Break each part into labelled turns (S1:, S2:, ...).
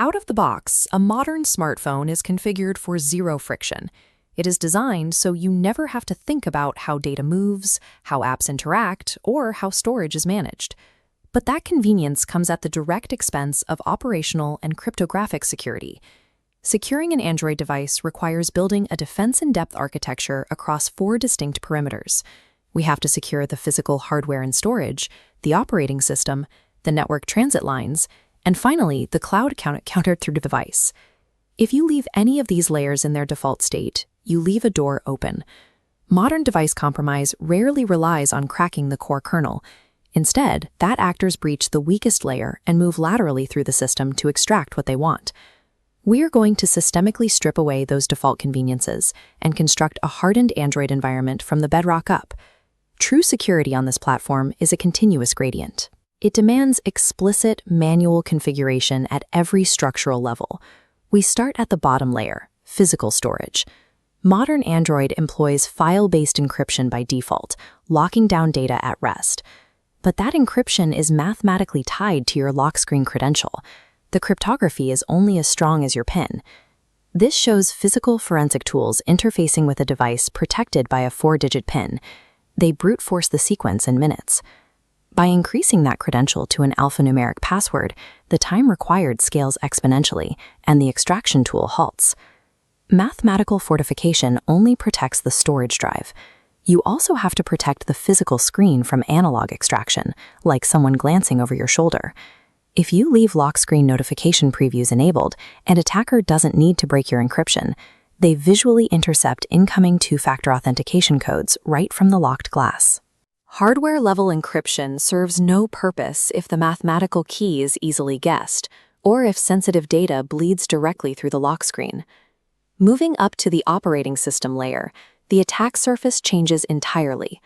S1: Out of the box, a modern smartphone is configured for zero friction. It is designed so you never have to think about how data moves, how apps interact, or how storage is managed. But that convenience comes at the direct expense of operational and cryptographic security. Securing an Android device requires building a defense-in-depth architecture across 4 distinct perimeters. We have to secure the physical hardware and storage, the operating system, the network transit lines, and finally, the cloud counter through the device. If you leave any of these layers in their default state, you leave a door open. Modern device compromise rarely relies on cracking the core kernel. Instead, bad actors breach the weakest layer and move laterally through the system to extract what they want. We are going to systemically strip away those default conveniences and construct a hardened Android environment from the bedrock up. True security on this platform is a continuous gradient. It demands explicit manual configuration at every structural level. We start at the bottom layer, physical storage. Modern Android employs file-based encryption by default, locking down data at rest. But that encryption is mathematically tied to your lock screen credential. The cryptography is only as strong as your PIN. This shows physical forensic tools interfacing with a device protected by a 4-digit PIN. They brute force the sequence in minutes. By increasing that credential to an alphanumeric password, the time required scales exponentially, and the extraction tool halts. Mathematical fortification only protects the storage drive. You also have to protect the physical screen from analog extraction, like someone glancing over your shoulder. If you leave lock screen notification previews enabled, an attacker doesn't need to break your encryption. They visually intercept incoming 2-factor authentication codes right from the locked glass. Hardware-level encryption serves no purpose if the mathematical key is easily guessed, or if sensitive data bleeds directly through the lock screen. Moving up to the operating system layer, the attack surface changes entirely.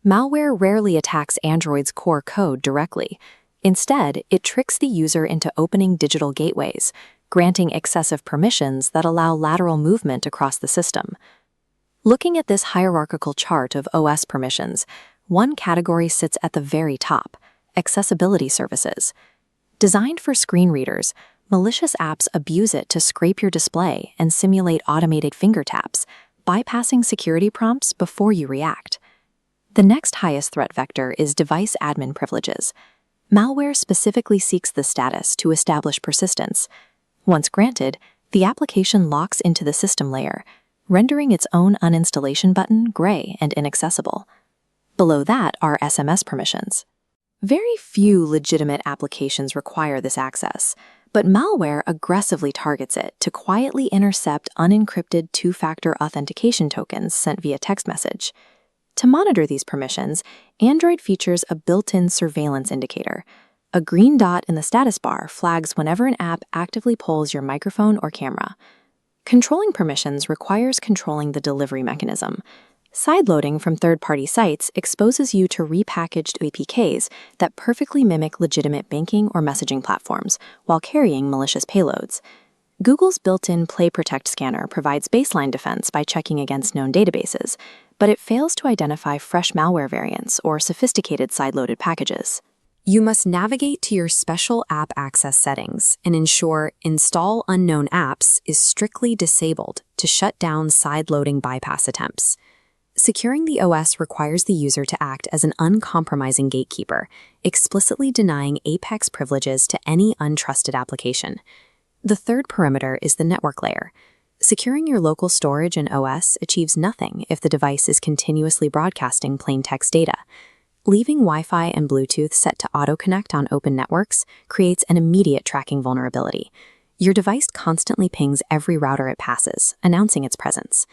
S1: Malware rarely attacks Android's core code directly. Instead, it tricks the user into opening digital gateways, granting excessive permissions that allow lateral movement across the system. Looking at this hierarchical chart of OS permissions, one category sits at the very top: accessibility services. Designed for screen readers, malicious apps abuse it to scrape your display and simulate automated finger taps, bypassing security prompts before you react. The next highest threat vector is device admin privileges. Malware specifically seeks the status to establish persistence. Once granted, the application locks into the system layer, rendering its own uninstallation button gray and inaccessible. Below that are SMS permissions. Very few legitimate applications require this access, but malware aggressively targets it to quietly intercept unencrypted 2-factor authentication tokens sent via text message. To monitor these permissions, Android features a built-in surveillance indicator. A green dot in the status bar flags whenever an app actively polls your microphone or camera. Controlling permissions requires controlling the delivery mechanism. Sideloading from third-party sites exposes you to repackaged APKs that perfectly mimic legitimate banking or messaging platforms while carrying malicious payloads. Google's built-in Play Protect scanner provides baseline defense by checking against known databases, but it fails to identify fresh malware variants or sophisticated sideloaded packages. You must navigate to your special app access settings and ensure Install Unknown Apps is strictly disabled to shut down sideloading bypass attempts. Securing the OS requires the user to act as an uncompromising gatekeeper, explicitly denying apex privileges to any untrusted application. The third perimeter is the network layer. Securing your local storage and OS achieves nothing if the device is continuously broadcasting plain text data. Leaving Wi-Fi and Bluetooth set to auto-connect on open networks creates an immediate tracking vulnerability. Your device constantly pings every router it passes, announcing its presence.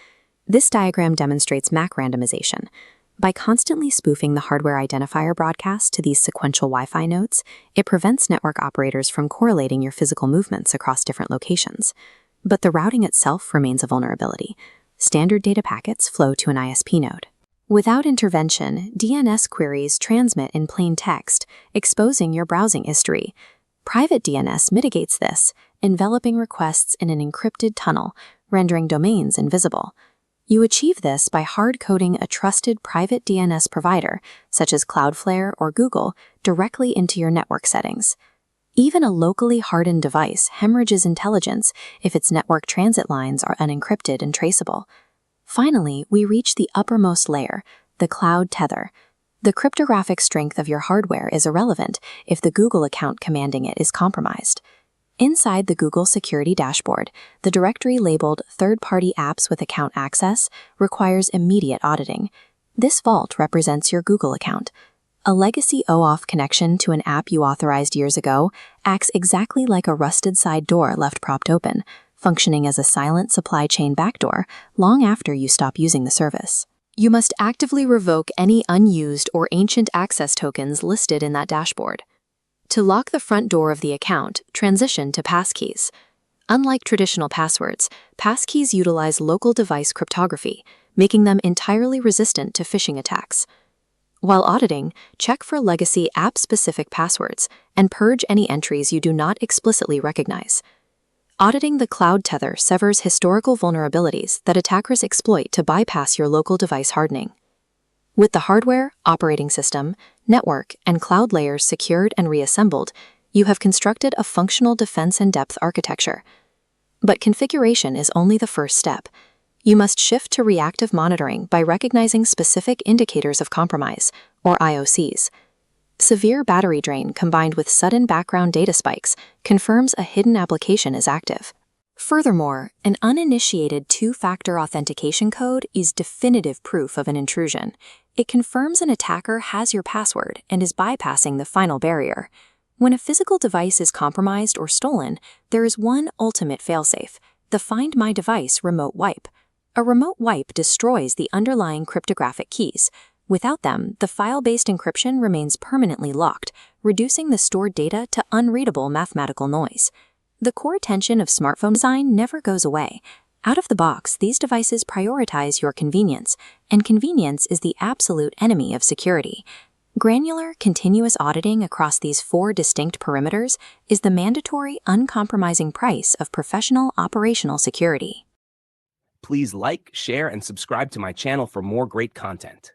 S1: This diagram demonstrates MAC randomization. By constantly spoofing the hardware identifier broadcast to these sequential Wi-Fi nodes, it prevents network operators from correlating your physical movements across different locations. But the routing itself remains a vulnerability. Standard data packets flow to an ISP node. Without intervention, DNS queries transmit in plain text, exposing your browsing history. Private DNS mitigates this, enveloping requests in an encrypted tunnel, rendering domains invisible. You achieve this by hard-coding a trusted private DNS provider, such as Cloudflare or Google, directly into your network settings. Even a locally hardened device hemorrhages intelligence if its network transit lines are unencrypted and traceable. Finally, we reach the uppermost layer, the cloud tether. The cryptographic strength of your hardware is irrelevant if the Google account commanding it is compromised. Inside the Google Security Dashboard, the directory labeled Third-Party Apps with Account Access requires immediate auditing. This vault represents your Google account. A legacy OAuth connection to an app you authorized years ago acts exactly like a rusted side door left propped open, functioning as a silent supply chain backdoor long after you stop using the service. You must actively revoke any unused or ancient access tokens listed in that dashboard. To lock the front door of the account, transition to passkeys. Unlike traditional passwords, passkeys utilize local device cryptography, making them entirely resistant to phishing attacks. While auditing, check for legacy app-specific passwords and purge any entries you do not explicitly recognize. Auditing the cloud tether severs historical vulnerabilities that attackers exploit to bypass your local device hardening. With the hardware, operating system, network, and cloud layers secured and reassembled, you have constructed a functional defense-in-depth architecture. But configuration is only the first step. You must shift to reactive monitoring by recognizing specific indicators of compromise, or IOCs. Severe battery drain combined with sudden background data spikes confirms a hidden application is active. Furthermore, an uninitiated two-factor authentication code is definitive proof of an intrusion. It confirms an attacker has your password and is bypassing the final barrier. When a physical device is compromised or stolen, there is one ultimate failsafe: the Find My Device remote wipe. A remote wipe destroys the underlying cryptographic keys. Without them, the file-based encryption remains permanently locked, reducing the stored data to unreadable mathematical noise. The core tension of smartphone design never goes away. Out of the box, these devices prioritize your convenience, and convenience is the absolute enemy of security. Granular, continuous auditing across these four distinct perimeters is the mandatory, uncompromising price of professional operational security.
S2: Please like, share, and subscribe to my channel for more great content.